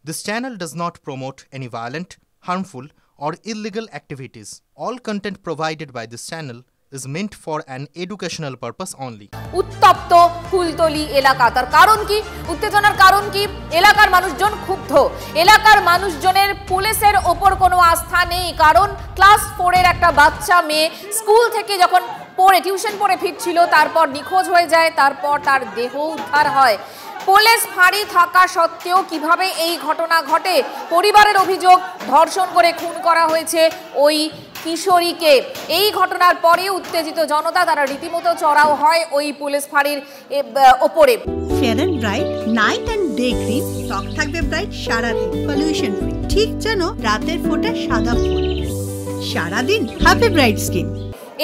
This channel does not promote any violent, harmful, or illegal activities. All content provided by this channel is meant for an educational purpose only. উত্তপ্ত ফুলতলি এলাকা। তার কারণ কি? উত্তেজনার কারণ কি? এলাকার মানুষজন ক্ষুব্ধ। এলাকার মানুষজনের পুলিশের ওপর কোনো আস্থা নেই, কারণ ক্লাস 4 এর একটা বাচ্চা মেয়ে স্কুল থেকে যখন টিউশন পড়ে ফিরছিল, তারপর নিখোঁজ হয়ে যায়, তারপর তার দেহ উদ্ধার হয়। পুলিশ ফাঁড়ি থাকা সত্ত্বেও কিভাবে এই ঘটনা ঘটে? পরিবারের অভিযোগ ধর্ষণ করে খুন করা হয়েছে ওই কিশোরীকে। এই ঘটনার পরে উত্তেজিত জনতা তারা রীতিমতো চড়াও হয় ওই পুলিশ ফাঁড়ির ওপরে। Fair and bright night and day cream ত্বক থাকবে ব্রাইট সারাদিন, পলিউশন ফ্রি, ঠিক যেন রাতের ফোঁটা সাদা ফুল। সারাদিন হ্যাপি ব্রাইট স্কিন।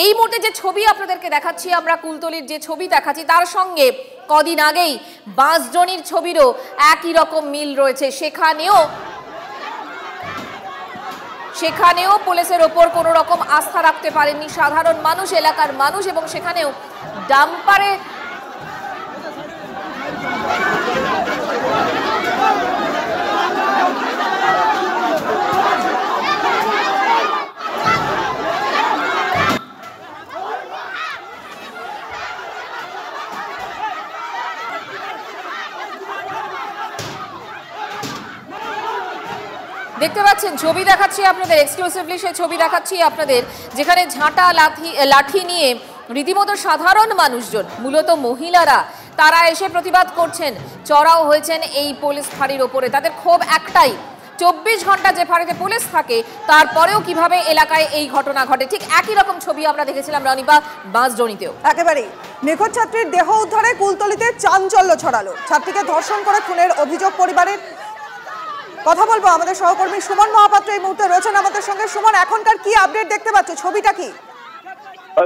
এই মুহূর্তে যে ছবি আপনাদেরকে দেখাচ্ছি আমরা, কুলতলির যে ছবি দেখাচ্ছি, তার সঙ্গে কদিন আগেই বাঁশজনির ছবিরও একই রকম মিল রয়েছে। সেখানেও পুলিশের ওপর কোনো রকম আস্থা রাখতে পারেননি সাধারণ মানুষ, এলাকার মানুষ, এবং সেখানেও ডাম্পারে দেখতে পাচ্ছেন ছবি দেখাচ্ছি আপনাদের, এক্সক্লুসিভলি সেই ছবি দেখাচ্ছি আপনাদের, যেখানে ঝাঁটা লাঠি নিয়ে রীতিমতো সাধারণ মানুষজন, মূলত মহিলারা, তারা এসে প্রতিবাদ করছেন, চড়াও হয়েছেন এই পুলিশ ফাঁড়ির ওপরে। তাদের ক্ষোভ একটাই, 24 ঘন্টা যে ফাঁড়িতে পুলিশ থাকে তারপরেও কিভাবে এলাকায় এই ঘটনা ঘটে। ঠিক একই রকম ছবি আমরা দেখেছিলাম রনিপা বাঁশজনিতেও। একেবারেই নিখোঁজ ছাত্রীর দেহ উদ্ধারে কুলতলিতে চাঞ্চল্য ছড়ালো। ছাত্রীকে ধর্ষণ করে খুনের অভিযোগ পরিবারের। কথা বলবো আমাদের সহকর্মী সুমন মহাপাত্র এই মুহূর্তে রয়েছেন আমাদের সঙ্গে। সুমন, এখনকার কি আপডেট দেখতে পাচ্ছ, ছবিটা কি?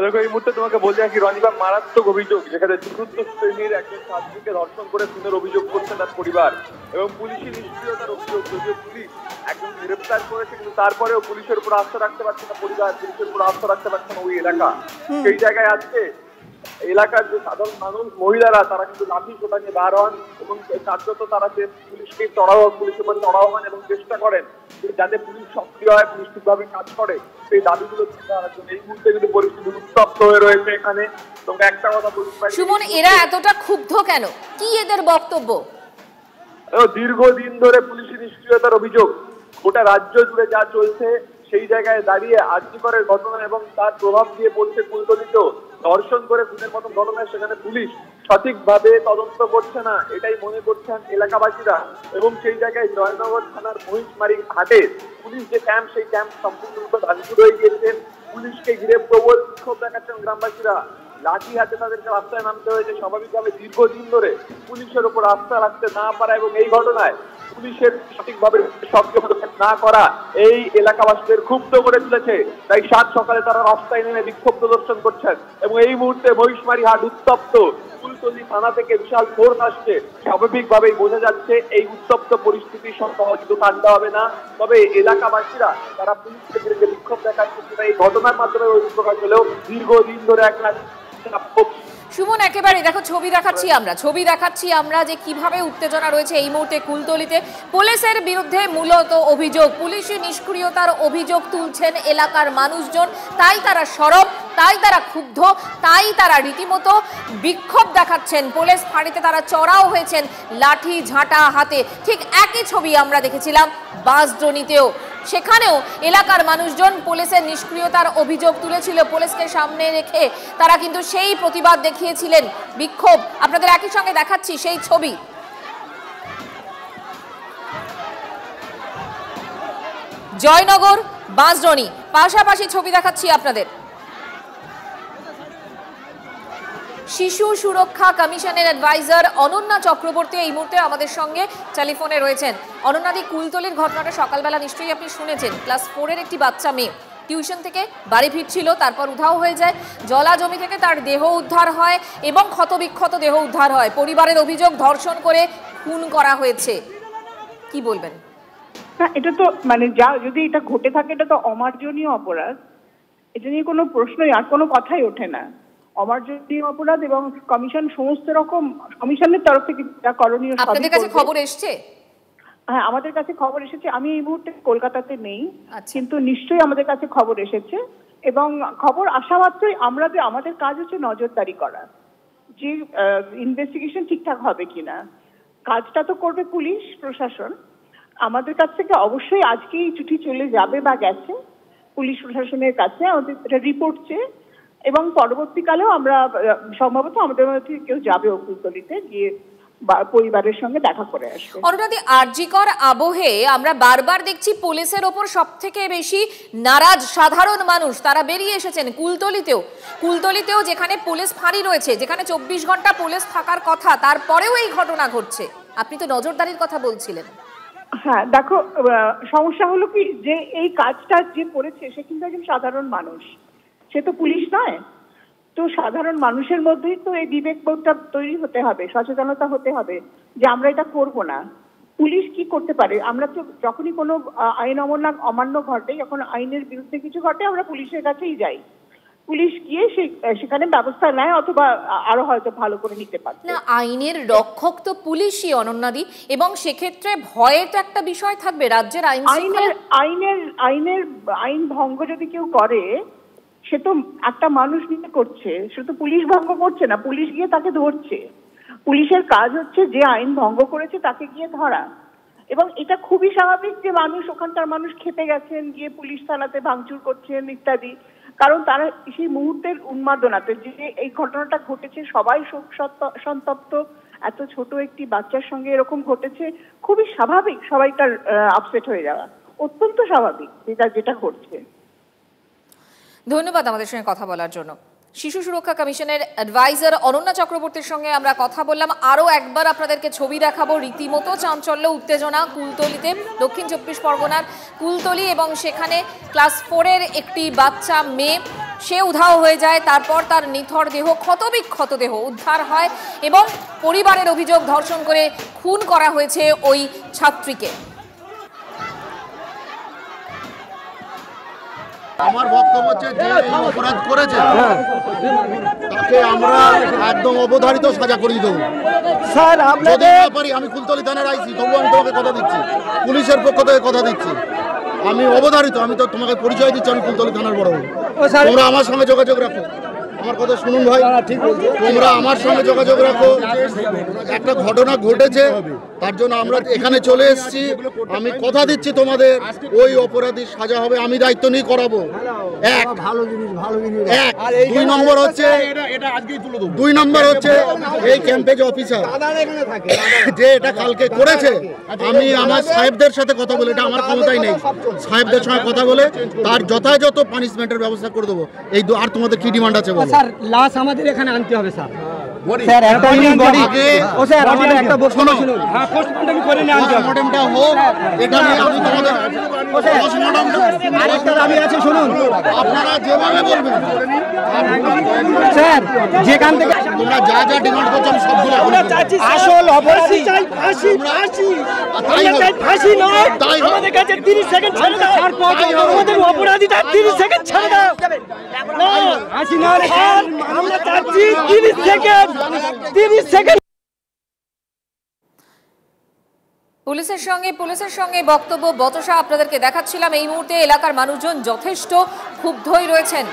দেখো, এই মুহূর্তে তোমাকে বলতে কি রনিবা, মারাত্মক অভিযোগ, যেখানে চতুর্থ শ্রেণীর একজন ছাত্রীকে ধর্ষণ করে খুনের অভিযোগ করছে তার পরিবার, এবং পুলিশি নিষ্ক্রিয়তার অভিযোগ। যদিও পুলিশ একজন গ্রেপ্তার করেছে, কিন্তু তারপরেও পুলিশের উপর আস্থা রাখতে পারছে না পরিবার, পুলিশের উপর আস্থা রাখতে পারছে না ওই এলাকা। সেই জায়গায় আজকে এলাকার যে সাধারণ মানুষ, মহিলারা, তারা কিন্তু লাঠি সোটা নিয়ে বার হন এবং কার্যত তারা যে পুলিশের উপর চড়াও হন এবং চেষ্টা করেন যাতে পুলিশ সক্রিয় হয়, পুলিশ ঠিকভাবে কাজ করে, সেই দাবিগুলো করার জন্য। এই মুহূর্তে কিন্তু পরিস্থিতি উত্তপ্ত হয়ে রয়েছে এখানে। তোমাকে একটা কথা বলতে পারি, সুমন, এরা এতটা ক্ষুব্ধ কেন? কি এদের বক্তব্য? দীর্ঘদিন ধরে পুলিশি নিষ্ক্রিয়তার অভিযোগ গোটা রাজ্য জুড়ে যা চলছে, সেই জায়গায় দাঁড়িয়ে আর্যিকরের ঘটনা এবং তার প্রভাব দিয়ে পড়ছে কুলতলিতেও। ধর্ষণ করে খুনের মতো ঘটনায় সেখানে পুলিশ সঠিকভাবে তদন্ত করছে না, এটাই মনে করছেন এলাকাবাসীরা। এবং সেই জায়গায় জয়নগর থানার মহিষমারি হাটে পুলিশ যে ক্যাম্প, সেই ক্যাম্প সম্পূর্ণরূপে ভাঙচুর হয়ে গিয়েছে। পুলিশকে ঘিরে প্রবল বিক্ষোভ দেখাচ্ছেন গ্রামবাসীরা, লাঠি হাতে তাদেরকে রাস্তায় নামতে হয়েছে। স্বাভাবিকভাবে দীর্ঘদিন ধরে পুলিশের উপর আস্থা রাখতে না পারা এবং এই ঘটনায় পুলিশের সঠিকভাবে সক্রিয় পদক্ষেপ না করা এই এলাকাবাসীদের ক্ষুব্ধ করে তুলেছে। তাই সাত সকালে তারা রাস্তায় নেমে বিক্ষোভ প্রদর্শন করছেন এবং এই মুহূর্তে মহিষমারি হাট উত্তপ্ত। কুলতলি থানা থেকে বিশাল ফোর্স আসছে। স্বাভাবিকভাবেই বোঝা যাচ্ছে এই উত্তপ্ত পরিস্থিতির সহজে ঠান্ডা হবে না। তবে এলাকাবাসীরা তারা পুলিশের বিরুদ্ধে বিক্ষোভ দেখাচ্ছে, এই ঘটনার মাধ্যমে প্রকাশ হলেও দীর্ঘদিন ধরে একটা সুমন, একেবারে দেখো ছবি দেখাচ্ছি আমরা যে কিভাবে উত্তেজনা রয়েছে এই মুহূর্তে কুলতলিতে। পুলিশের বিরুদ্ধে মূলত অভিযোগ, পুলিশি নিষ্ক্রিয়তার অভিযোগ তুলছেন এলাকার মানুষজন। তাই তারা সরব, তাই তারা ক্ষুব্ধ, তাই তারা রীতিমতো বিক্ষোভ দেখাচ্ছেন। পুলিশ ফাঁড়িতে তারা চড়াও হয়েছেন লাঠি ঝাঁটা হাতে। ঠিক একই ছবি আমরা দেখেছিলাম বাঁশজনিতেও। সেখানেও এলাকার মানুষজন পুলিশের নিষ্ক্রিয়তার অভিযোগ তুলেছিল। পুলিশকে সামনে রেখে তারা কিন্তু সেই প্রতিবাদ দেখিয়েছিলেন, বিক্ষোভ। আপনাদের একই সঙ্গে দেখাচ্ছি সেই ছবি। জয়নগর, বাঁশজনি, পাশাপাশি ছবি দেখাচ্ছি আপনাদের। শিশু সুরক্ষা কমিশনের অ্যাডভাইজার অনন্যা চক্রবর্তী এই মুহূর্তে আমাদের সঙ্গে টেলিফোনে রয়েছেন। অনন্যাদি, কুলতলির ঘটনাটা সকালবেলা নিশ্চয়ই আপনি শুনেছেন। ক্লাস 4 এর একটি বাচ্চা মেয়ে টিউশন থেকে বাড়ি ফিরছিল, তারপর উধাও হয়ে যায়। জলা জমি থেকে তার দেহ উদ্ধার হয় এবং ক্ষতবিক্ষত দেহ উদ্ধার হয়। পরিবারের অভিযোগ ধর্ষণ করে খুন করা হয়েছে। কি বলবেন? না, এটা তো যদি এটা ঘটে থাকে এটা তো অমার্জনীয় অপরাধ। এটা নিয়ে কোনো প্রশ্নই আর কোনো কথাই ওঠে না। অমার্জনীয় অপরাধ এবং কমিশন সমস্ত রকম কমিশনের তরফ থেকে করণীয়। আপনাদের কাছে খবর এসছে? হ্যাঁ, আমাদের কাছে খবর এসেছে। আমি এই মুহূর্তে কলকাতাতে নেই, আচ্ছা। কিন্তু নিশ্চয়ই আমাদের কাছে খবর এসেছে, এবং খবর আসা মাত্রই আমাদের কাজ হচ্ছে নজরদারি করা, যে ইনভেস্টিগেশন ঠিকঠাক হবে কিনা। কাজটা তো করবে পুলিশ প্রশাসন। আমাদের কাছ থেকে অবশ্যই আজকেই চিঠি চলে যাবে বা গেছে পুলিশ প্রশাসনের কাছে, আমাদের এটা রিপোর্ট চেয়ে, এবং পরবর্তীকালেও আমরা সম্ভবত আমাদের মধ্যে কেউ যাবে কুলতলিতে গিয়ে পরিবারের সঙ্গে দেখা করে আসবে। অরুণাদি, আরজিকর আবহে আমরা বারবার দেখছি পুলিশের ওপর সবথেকে বেশি নারাজ সাধারণ মানুষ, তারা বেরিয়ে এসেছেন কুলতলিতেও যেখানে পুলিশ ফাঁড়ি রয়েছে, যেখানে 24 ঘন্টা পুলিশ থাকার কথা, তারপরেও এই ঘটনা ঘটছে। আপনি তো নজরদারির কথা বলছিলেন। হ্যাঁ দেখো, সমস্যা হলো কি, যে এই কাজটা যে করেছে সে কিন্তু একজন সাধারণ মানুষ, সে তো পুলিশ নয়। তো সাধারণ মানুষের মধ্যেই তো এই বিবেকবোধটা তৈরি হতে হবে, সচেতনতা হতে হবে যে আমরা এটা করব না। পুলিশ কি করতে পারে? আমরা তো যখনই কোনো আইন অমান্য ঘটে, যখন আইনের বিরুদ্ধে কিছু ঘটে, আমরা পুলিশের কাছেই যাই। পুলিশ গিয়ে সেখানে ব্যবস্থা নেয়, অথবা আরো হয়তো ভালো করে নিতে পারে না। আইনের রক্ষক তো পুলিশই অনন্যাদি, এবং সেক্ষেত্রে ভয়ের তো একটা বিষয় থাকবে। রাজ্যের আইন ভঙ্গ যদি কেউ করে, সে তো একটা মানুষ নিয়ে করছে, সে তো পুলিশ ভঙ্গ করছে না, পুলিশ গিয়ে তাকে ধরছে। পুলিশের কাজ হচ্ছে যে আইন ভঙ্গ করেছে তাকে গিয়ে ধরা, এবং এটা খুবই স্বাভাবিক যে ওখানকার মানুষ খেপে গেছেন, গিয়ে পুলিশ থানাতে ভাঙচুর করছেন ইত্যাদি। কারণ তারা সেই মুহূর্তের উন্মাদনাতে, যে এই ঘটনাটা ঘটেছে, সবাই শোক সন্তপ্ত, এত ছোট একটি বাচ্চার সঙ্গে এরকম ঘটেছে, খুবই স্বাভাবিক সবাইকার আপসেট হয়ে যাওয়া, অত্যন্ত স্বাভাবিক যেটা ঘটছে। ধন্যবাদ আমাদের সঙ্গে কথা বলার জন্য। শিশু সুরক্ষা কমিশনের অ্যাডভাইজার অনন্যা চক্রবর্তীর সঙ্গে আমরা কথা বললাম। আরও একবার আপনাদেরকে ছবি দেখাবো। রীতিমতো চাঞ্চল্য, উত্তেজনা কুলতলিতে, দক্ষিণ 24 পরগনার কুলতলি, এবং সেখানে ক্লাস 4-এর একটি বাচ্চা মেয়ে, সে উধাও হয়ে যায়। তারপর তার নিথর দেহ, ক্ষতবিক্ষত দেহ উদ্ধার হয়, এবং পরিবারের অভিযোগ ধর্ষণ করে খুন করা হয়েছে ওই ছাত্রীকে। আমার বক্তব্য হচ্ছে, যে অপরাধ করেছে তাকে আমরা একদম অবধারিত সাজা করিয়ে দেবো। স্যার যদি না পারি, আমি কুলতলি থানার আইসি, তবু আমি তোমাকে কথা দিচ্ছি, পুলিশের পক্ষ থেকে কথা দিচ্ছি, আমি অবধারিত। আমি তো তোমাকে পরিচয় দিচ্ছি, আমি কুলতলি থানার বড়। তোমরা আমার সঙ্গে যোগাযোগ রাখো, আমার কথা শুনুন ভাই, তোমরা আমার সঙ্গে যোগাযোগ রাখো। একটা ঘটনা ঘটেছে, তার জন্য আমরা এখানে চলে এসেছি। আমি কথা দিচ্ছি তোমাদের, ওই অপরাধী সাজা হবে, আমি দায়িত্ব নিয়ে করাবো। এক, 2 নম্বর হচ্ছে এই ক্যাম্পেজ অফিসার যে এটা কালকে করেছে, আমি আমার সাহেবদের সাথে কথা বলে, এটা আমার ক্ষমতাই নেই, সাহেবদের সঙ্গে কথা বলে তার যথাযথ পানিশমেন্টের ব্যবস্থা করে দেবো। এই আর তোমাদের কি ডিমান্ড আছে বলো? স্যার লাশ আমাদের এখানে আনতে হবে স্যার। স্যার একটা বডি ও স্যার আমাদের একটা শুনুন, হ্যাঁ পোস্টমর্টম করে নিয়ে আনতে হবে। পোস্টমর্টমটা হোক, এটা নিয়ে আমি তোমাদের পোস্টমর্টমটা আরেকটা দাবি আছে, শুনুন, আপনারা যেভাবে বলবেন স্যার, যেখান থেকে তোমরা যা যা ডিমান্ড করছো আমি সবগুলো আসল অপরাধী চাই ফাঁসি, আমরা চাই ফাঁসি নয়, আমাদের কাছে 30 সেকেন্ড ছেড়ে দাও, আমাদের অপরাধীটা 30 সেকেন্ড ছেড়ে দাও, ফাঁসি না রে, আমরা চাচ্ছি 30 সেকেন্ড। পুলিশের সঙ্গে বক্তব্য বচসা আপনাদেরকে দেখাচ্ছিলাম। এই মুহূর্তে এলাকার মানুষজন যথেষ্ট ক্ষুব্ধই রয়েছেন।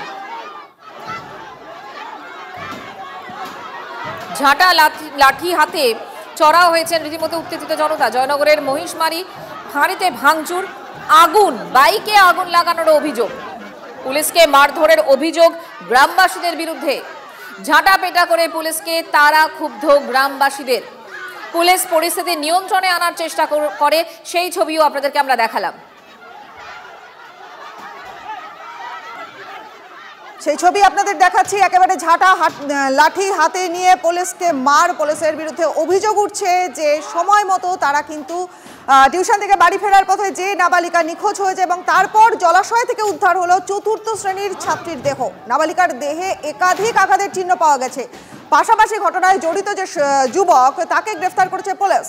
ঝাঁটা লাঠি হাতে চড়াও হয়েছেন রীতিমতো উত্তেজিত জনতা। জয়নগরের মহিষমারি ফাঁড়িতে ভাঙচুর, আগুন, বাইকে আগুন লাগানোর অভিযোগ, পুলিশকে মারধরের অভিযোগ গ্রামবাসীদের বিরুদ্ধে। ঝাঁটা পেটা করে পুলিশকে তারা ক্ষুব্ধ গ্রামবাসীদের। পুলিশ পরিস্থিতি নিয়ন্ত্রণে আনার চেষ্টা করে, সেই ছবিও আপনাদেরকে আমরা দেখালাম। সেই ছবি আপনাদের দেখাচ্ছি, একেবারে ঝাঁটা লাঠি হাতে নিয়ে পুলিশকে পুলিশের বিরুদ্ধে অভিযোগ উঠছে যে সময় মতো তারা কিন্তু টিউশন থেকে বাড়ি ফেরার পথে যে নাবালিকা নিখোঁজ হয়েছে, এবং তারপর জলাশয় থেকে উদ্ধার হলো 4র্থ শ্রেণীর ছাত্রীর দেহ। নাবালিকার দেহে একাধিক আঘাতের চিহ্ন পাওয়া গেছে। পাশাপাশি ঘটনায় জড়িত যে যুবক, তাকে গ্রেফতার করেছে পুলিশ।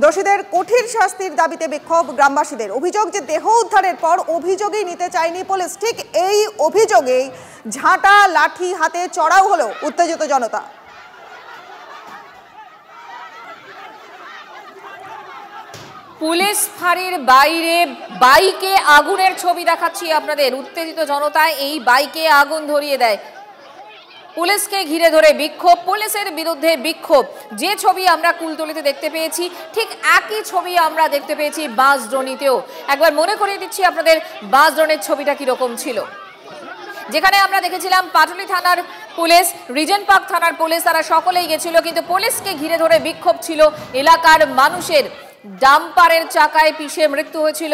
দোষীদের কঠিন শাস্তির দাবিতে বিক্ষোভ গ্রামবাসীদের। অভিযোগ যে দেহ উদ্ধারের পর অভিযোগই নিতে চায়নি পুলিশ। ঠিক এই অভিযোগেই ঝাঁটা লাঠি হাতে চড়াও হলো উত্তেজিত জনতা। পুলিশ ফাঁড়ির বাইরে বাইকে আগুনের ছবি দেখাচ্ছি আপনাদের। উত্তেজিত জনতায় এই বাইকে আগুন ধরিয়ে দেয়। পুলিশকে ঘিরে ধরে বিক্ষোভ, পুলিশের বিরুদ্ধে বিক্ষোভ। যে ছবি আমরা কুলতলিতে দেখতে পেয়েছি ঠিক একই ছবি আমরা দেখতে পেয়েছি বাঁশদ্রোণীতেও। একবার মনে করিয়ে দিচ্ছি আপনাদের বাঁশদ্রোণীর ছবিটা কিরকম ছিল, যেখানে আমরা দেখেছিলাম পাটুলি থানার পুলিশ, রিজেন্ট পার্ক থানার পুলিশ, তারা সকলেই গেছিল, কিন্তু পুলিশকে ঘিরে ধরে বিক্ষোভ ছিল এলাকার মানুষের। ডাম্পারের চাকায় পিষে মৃত্যু হয়েছিল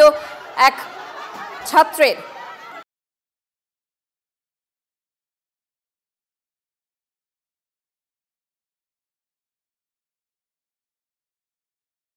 এক ছাত্রের।